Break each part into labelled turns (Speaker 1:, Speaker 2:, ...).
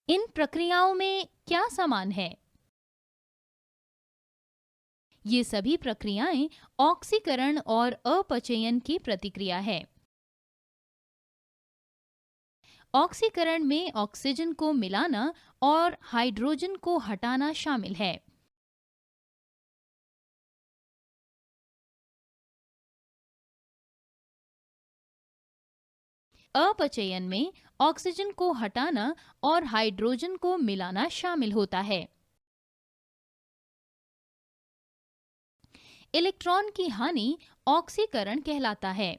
Speaker 1: इन प्रक्रियाओं में क्या समान है? ये सभी प्रक्रियाएं ऑक्सीकरण और अपचयन की प्रतिक्रिया है। ऑक्सीकरण में ऑक्सीजन को मिलाना और हाइड्रोजन को हटाना शामिल है। अपचयन में ऑक्सीजन को हटाना और हाइड्रोजन को मिलाना शामिल होता है। इलेक्ट्रॉन की हानि ऑक्सीकरण कहलाता है।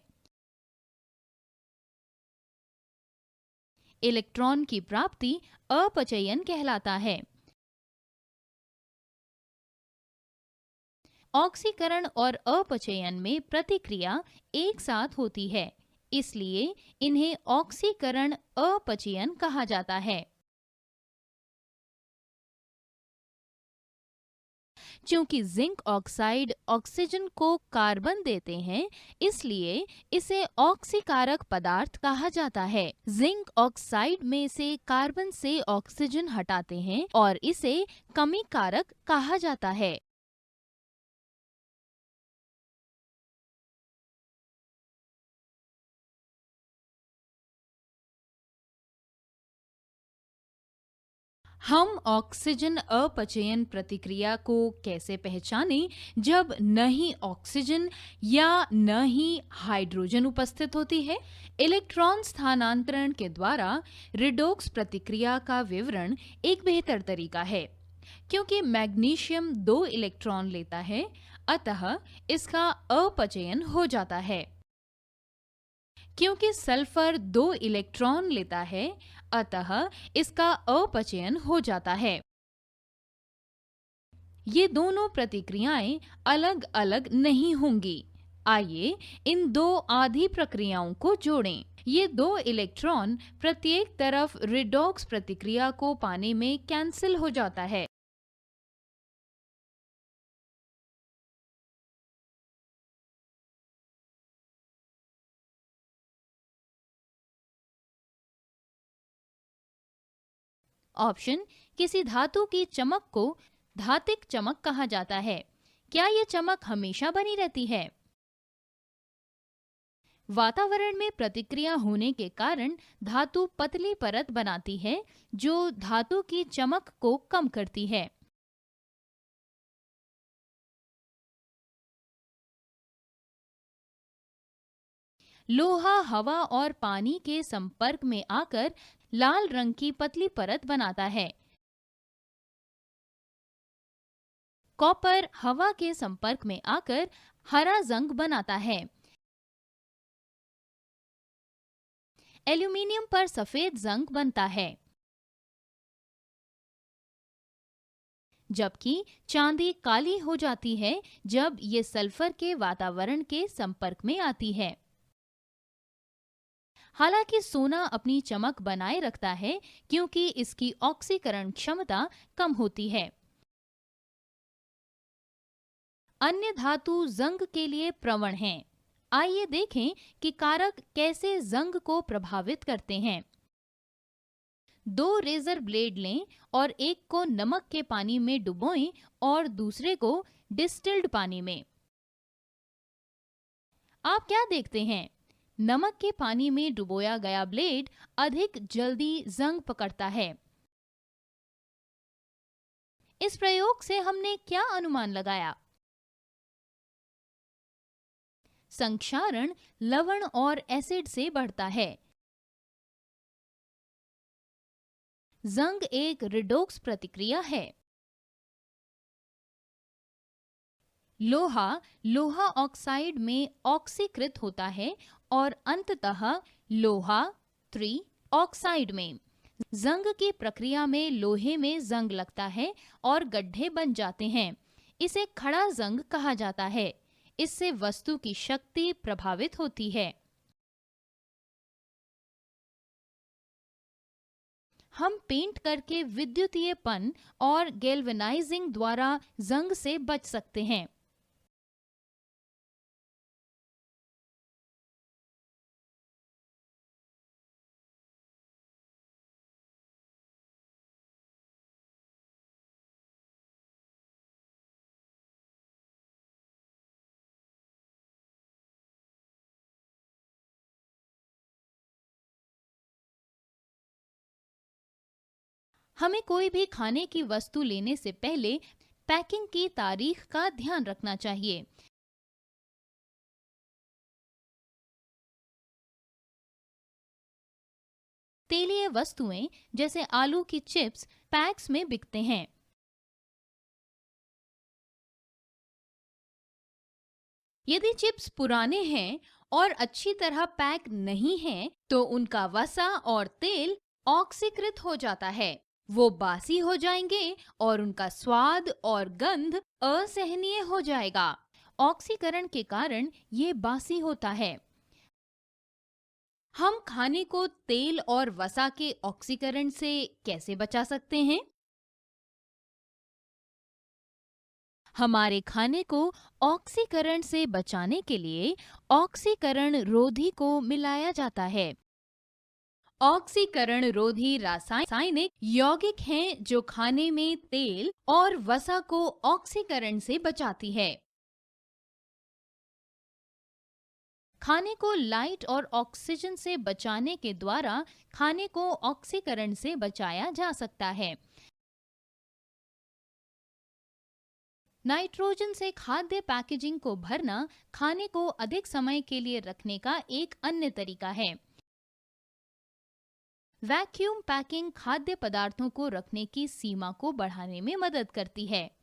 Speaker 1: इलेक्ट्रॉन की प्राप्ति अपचयन कहलाता है। ऑक्सीकरण और अपचयन में प्रतिक्रिया एक साथ होती है, इसलिए इन्हें ऑक्सीकरण अपचयन कहा जाता है। चूंकि जिंक ऑक्साइड ऑक्सीजन को कार्बन देते हैं, इसलिए इसे ऑक्सीकारक पदार्थ कहा जाता है। जिंक ऑक्साइड में से कार्बन से ऑक्सीजन हटाते हैं और इसे कमी कारक कहा जाता है। हम ऑक्सीजन अपचयन प्रतिक्रिया को कैसे पहचानें जब न ही ऑक्सीजन या न ही हाइड्रोजन उपस्थित होती है? इलेक्ट्रॉन स्थानांतरण के द्वारा रिडोक्स प्रतिक्रिया का विवरण एक बेहतर तरीका है। क्योंकि मैग्नीशियम 2 इलेक्ट्रॉन लेता है, अतः इसका अपचयन हो जाता है। क्योंकि सल्फर 2 इलेक्ट्रॉन लेता है, अतः इसका अपचयन हो जाता है। ये दोनों प्रतिक्रियाएं अलग अलग नहीं होंगी। आइए इन दो आधी प्रक्रियाओं को जोड़ें। ये 2 इलेक्ट्रॉन प्रत्येक तरफ रिडॉक्स प्रतिक्रिया को पाने में कैंसिल हो जाता है। ऑप्शन। किसी धातु की चमक को धात्विक चमक कहा जाता है। क्या ये चमक हमेशा बनी रहती है? वातावरण में प्रतिक्रिया होने के कारण धातु पतली परत बनाती है, जो धातु की चमक को कम करती है। लोहा हवा और पानी के संपर्क में आकर लाल रंग की पतली परत बनाता है। कॉपर हवा के संपर्क में आकर हरा जंग बनाता है। एल्यूमीनियम पर सफेद जंग बनता है। जबकि चांदी काली हो जाती है जब ये सल्फर के वातावरण के संपर्क में आती है। हालांकि सोना अपनी चमक बनाए रखता है, क्योंकि इसकी ऑक्सीकरण क्षमता कम होती है। अन्य धातु जंग के लिए प्रवण हैं। आइए देखें कि कारक कैसे जंग को प्रभावित करते हैं। 2 रेजर ब्लेड लें और एक को नमक के पानी में डुबोएं और दूसरे को डिस्टिल्ड पानी में। आप क्या देखते हैं? नमक के पानी में डुबोया गया ब्लेड अधिक जल्दी जंग पकड़ता है। इस प्रयोग से हमने क्या अनुमान लगाया? संक्षारण लवण और एसिड से बढ़ता है। जंग एक रिडोक्स प्रतिक्रिया है। लोहा लोहा ऑक्साइड में ऑक्सीकृत होता है और अंततः लोहा 3 ऑक्साइड में। जंग की प्रक्रिया में लोहे में जंग लगता है और गड्ढे बन जाते हैं। इसे खड़ा जंग कहा जाता है। इससे वस्तु की शक्ति प्रभावित होती है। हम पेंट करके विद्युतीयपन और गैल्वेनाइजिंग द्वारा जंग से बच सकते हैं। हमें कोई भी खाने की वस्तु लेने से पहले पैकिंग की तारीख का ध्यान रखना चाहिए। तेलीय वस्तुएं जैसे आलू की चिप्स पैक्स में बिकते हैं। यदि चिप्स पुराने हैं और अच्छी तरह पैक नहीं हैं, तो उनका वसा और तेल ऑक्सीकृत हो जाता है। वो बासी हो जाएंगे और उनका स्वाद और गंध असहनीय हो जाएगा। ऑक्सीकरण के कारण ये बासी होता है। हम खाने को तेल और वसा के ऑक्सीकरण से कैसे बचा सकते हैं? हमारे खाने को ऑक्सीकरण से बचाने के लिए ऑक्सीकरण रोधी को मिलाया जाता है। ऑक्सीकरण रोधी रासायनिक यौगिक हैं जो खाने में तेल और वसा को ऑक्सीकरण से बचाती है। खाने को लाइट और ऑक्सीजन से बचाने के द्वारा खाने को ऑक्सीकरण से बचाया जा सकता है। नाइट्रोजन से खाद्य पैकेजिंग को भरना खाने को अधिक समय के लिए रखने का एक अन्य तरीका है। वैक्यूम पैकिंग खाद्य पदार्थों को रखने की सीमा को बढ़ाने में मदद करती है।